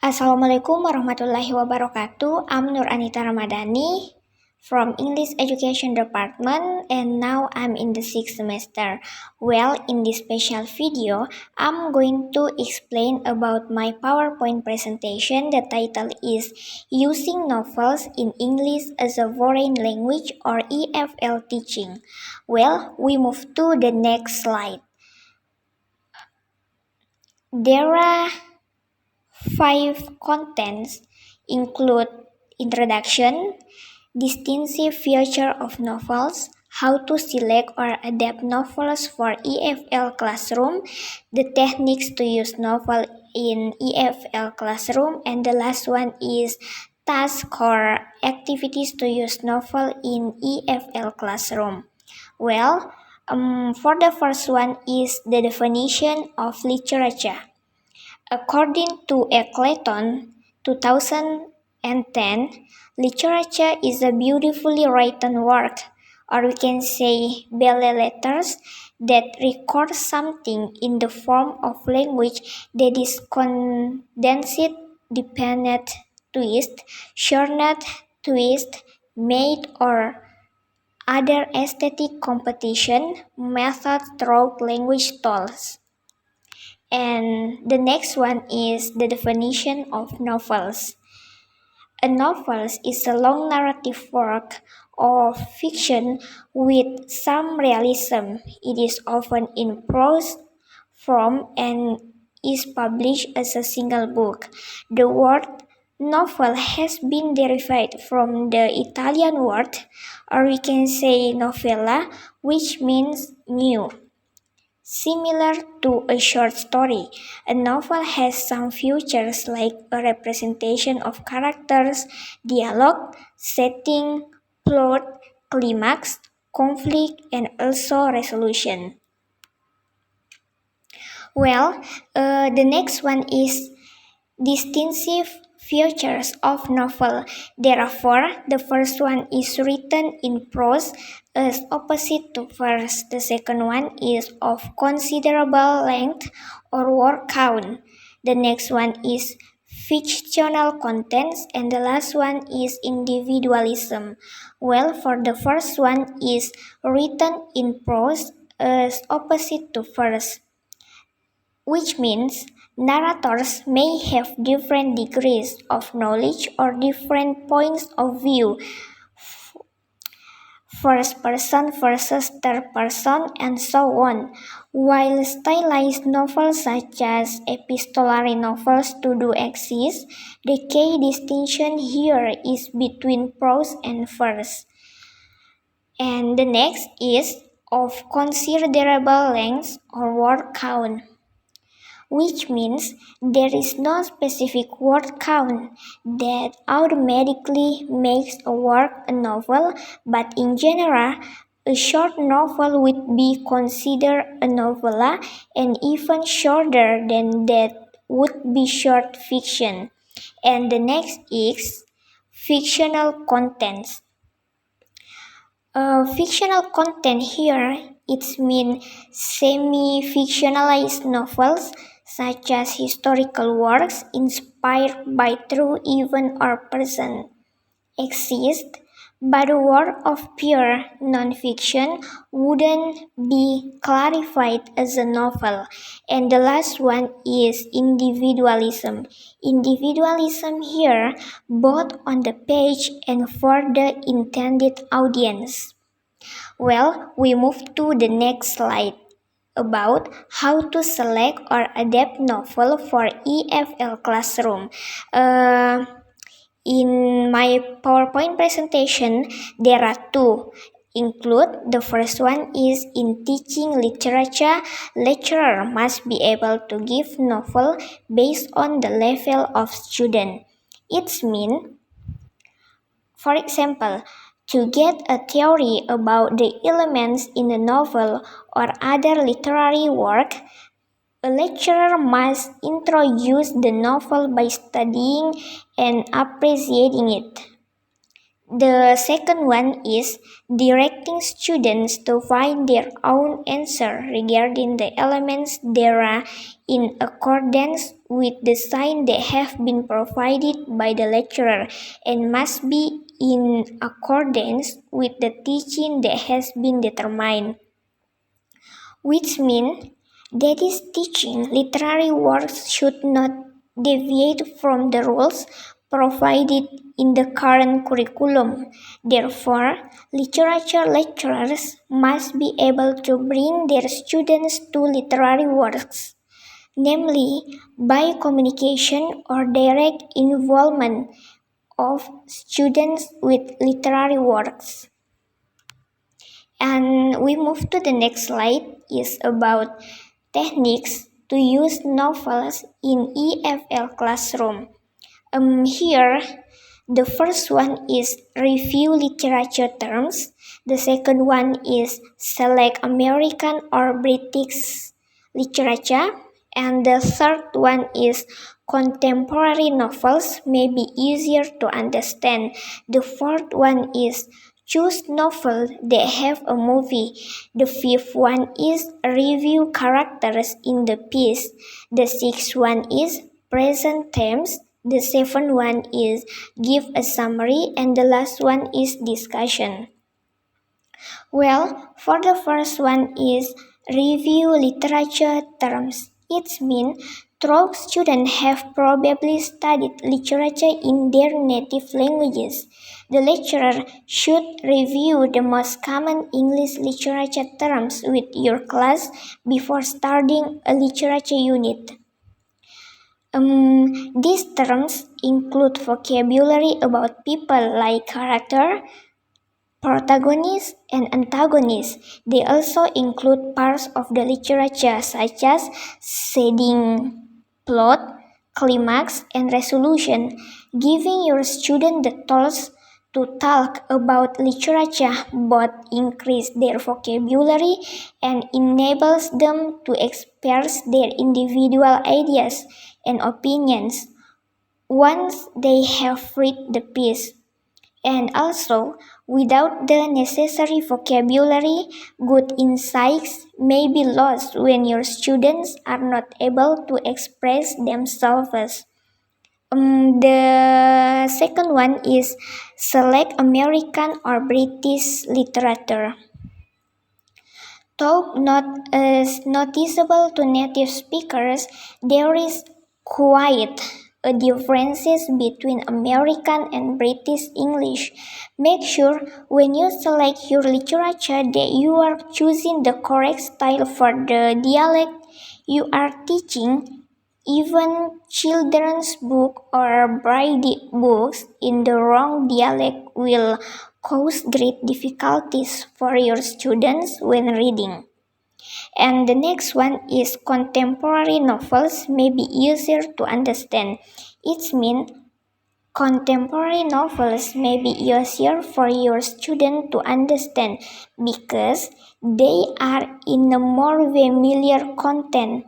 Assalamualaikum warahmatullahi wabarakatuh. I'm Nur Anita Ramadhani from English Education Department and now I'm in the 6th semester. Well, in this special video, I'm going to explain about my PowerPoint presentation. The title is Using Novels in English as a Foreign Language or EFL Teaching. Well, we move to the next slide. There are 5 contents include introduction, distinctive feature of novels, how to select or adapt novels for EFL classroom, the techniques to use novel in EFL classroom, and the last one is tasks or activities to use novel in EFL classroom. Well, for the first one is the definition of literature. According to Clayton, 2010, literature is a beautifully written work, or we can say belle letters, that record something in the form of language that is condensed, dependent, twist, shortened, twist, made, or other aesthetic competition method through language tools. And the next one is the definition of novels. A novel is a long narrative work of fiction with some realism. It is often in prose form and is published as a single book. The word novel has been derived from the Italian word, or we can say novella, which means new. Similar to a short story, a novel has some features like a representation of characters, dialogue, setting, plot, climax, conflict, and also resolution. Well, the next one is distinctive features of novel. Therefore, the first one is written in prose as opposite to verse. The second one is of considerable length or word count. The next one is fictional contents, and the last one is individualism. Well, for the first one is written in prose as opposite to verse, which means narrators may have different degrees of knowledge or different points of view, first person versus third person, and so on. While stylized novels such as epistolary novels do exist, the key distinction here is between prose and verse. And the next is of considerable length or word count, which means there is no specific word count that automatically makes a work a novel, but in general, a short novel would be considered a novella, and even shorter than that would be short fiction. And the next is fictional contents. Fictional content here, it's mean semi-fictionalized novels such as historical works inspired by true event or person exist, but the work of pure non-fiction wouldn't be classified as a novel. And the last one is individualism. Individualism here both on the page and for the intended audience. Well, we move to the next slide about how to select or adapt novel for EFL classroom. In my PowerPoint presentation, there are two. Include the first one is in teaching literature, lecturer must be able to give novel based on the level of student. It's mean, for example, to get a theory about the elements in a novel or other literary work, a lecturer must introduce the novel by studying and appreciating it. The second one is directing students to find their own answer regarding the elements there are in accordance with the sign they have been provided by the lecturer and must be in accordance with the teaching that has been determined, which means that is teaching literary works should not deviate from the rules provided in the current curriculum. Therefore, literature lecturers must be able to bring their students to literary works, namely by communication or direct involvement of students with literary works. And we move to the next slide is about techniques to use novels in EFL classroom. Here, the first one is review literature terms. The second one is select American or British literature. And the third one is contemporary novels may be easier to understand. The fourth one is choose novels that have a movie. The fifth one is review characters in the piece. The sixth one is present themes. The seventh one is give a summary, and the last one is discussion. Well, for the first one is review literature terms. It means though students have probably studied literature in their native languages, the lecturer should review the most common English literature terms with your class before starting a literature unit. These terms include vocabulary about people like character, protagonist, and antagonist. They also include parts of the literature such as setting, plot, climax, and resolution, giving your student the tools to talk about literature both increase their vocabulary and enables them to express their individual ideas and opinions once they have read the piece. And also, without the necessary vocabulary, good insights may be lost when your students are not able to express themselves. The second one is select American or British literature. Though not as noticeable to native speakers, there is quite a differences between American and British English. Make sure when you select your literature that you are choosing the correct style for the dialect you are teaching. Even children's book or braille books in the wrong dialect will cause great difficulties for your students when reading. And the next one is contemporary novels may be easier to understand. It means contemporary novels may be easier for your student to understand because they are in a more familiar content.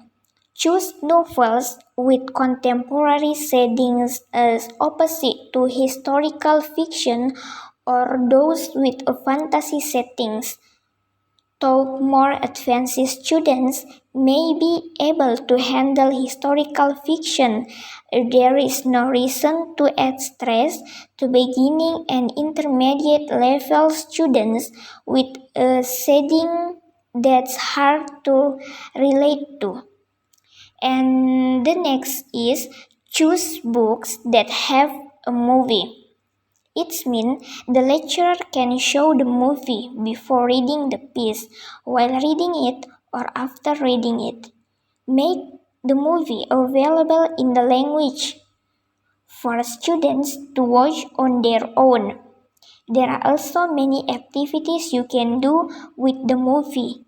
Choose novels with contemporary settings as opposite to historical fiction or those with a fantasy settings. Though more advanced students may be able to handle historical fiction, there is no reason to add stress to beginning and intermediate level students with a setting that's hard to relate to. And the next is choose books that have a movie. It means the lecturer can show the movie before reading the piece, while reading it, or after reading it. Make the movie available in the language for students to watch on their own. There are also many activities you can do with the movie.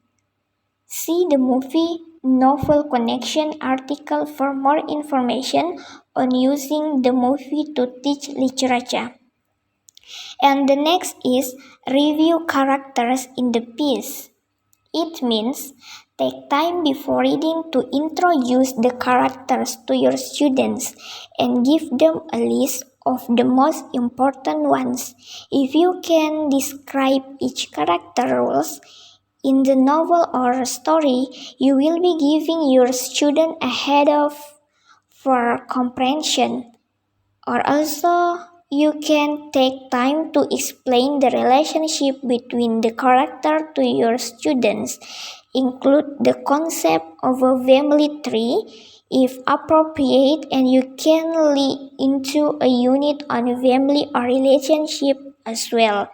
See the movie novel connection article for more information on using the movie to teach literature. And the next is review characters in the piece. It means Take time before reading to introduce the characters to your students and give them a list of the most important ones. If you can describe each character roles in the novel or story, you will be giving your student a head of for comprehension. Or also, you can take time to explain the relationship between the character to your students. Include the concept of a family tree if appropriate, and you can lead into a unit on family or relationship as well.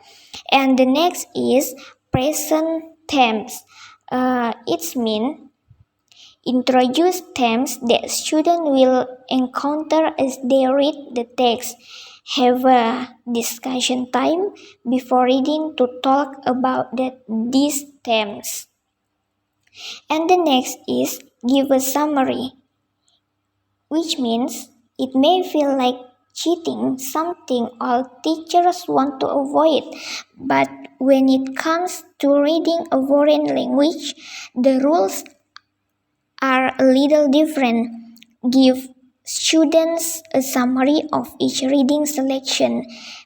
And the next is present tense. It's mean introduce themes that students will encounter as they read the text. Have a discussion time before reading to talk about these themes. And the next is give a summary, which means it may feel like cheating, something all teachers want to avoid. But when it comes to reading a foreign language, the rules are a little different. Give students a summary of each reading selection.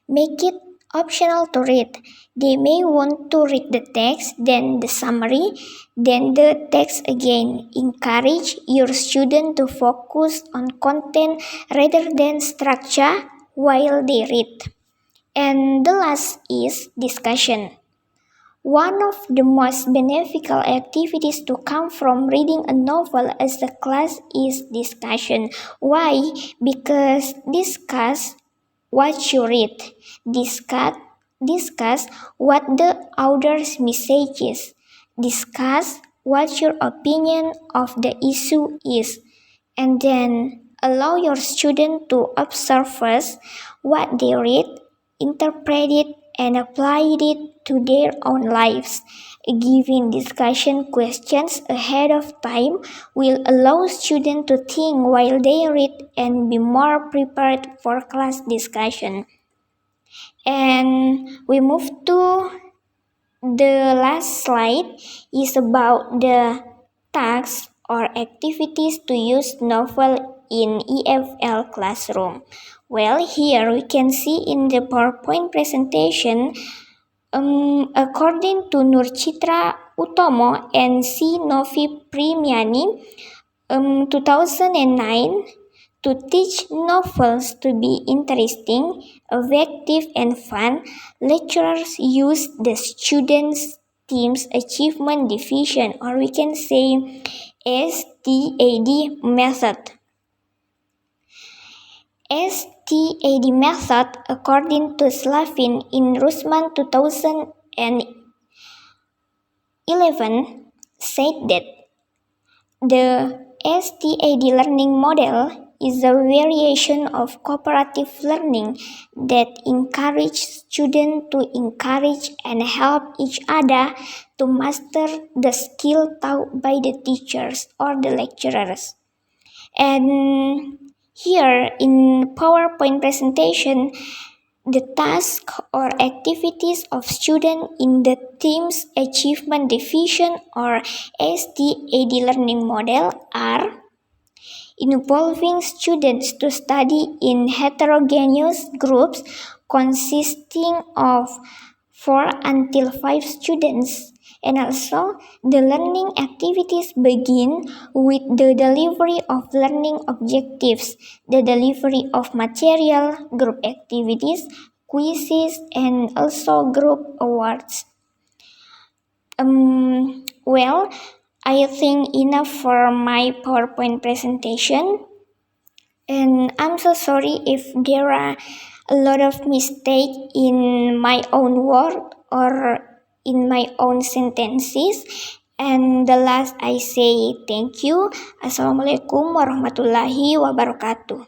Make it optional to read. They may want to read the text, then the summary, then the text again. Encourage your student to focus on content rather than structure while they read. And the last is discussion. One of the most beneficial activities to come from reading a novel as a class is discussion. Why? Because discuss what you read. Discuss what the author's message is. Discuss what your opinion of the issue is. And then allow your student to observe first what they read, interpret it, and apply it to their own lives. Giving discussion questions ahead of time will allow students to think while they read and be more prepared for class discussion. And we move to the last slide is about the tasks or activities to use novel in EFL classroom. Well, here we can see in the PowerPoint presentation, according to Nurchitra Utomo and C. Novi Primiani, 2009, to teach novels to be interesting, effective, and fun, lecturers use the students' team's achievement division, or we can say STAD method. STAD method, according to Slavin in Rusman 2011, said that the STAD learning model is a variation of cooperative learning that encourages students to encourage and help each other to master the skill taught by the teachers or the lecturers. And here in PowerPoint presentation, the tasks or activities of students in the team's achievement division or STAD learning model are involving students to study in heterogeneous groups consisting of 4 until 5 students. And also, the learning activities begin with the delivery of learning objectives, the delivery of material, group activities, quizzes, and also group awards. Well, I think enough for my PowerPoint presentation. And I'm so sorry if there are a lot of mistakes in my own word or in my own sentences. And the last I say thank you. Assalamualaikum warahmatullahi wabarakatuh.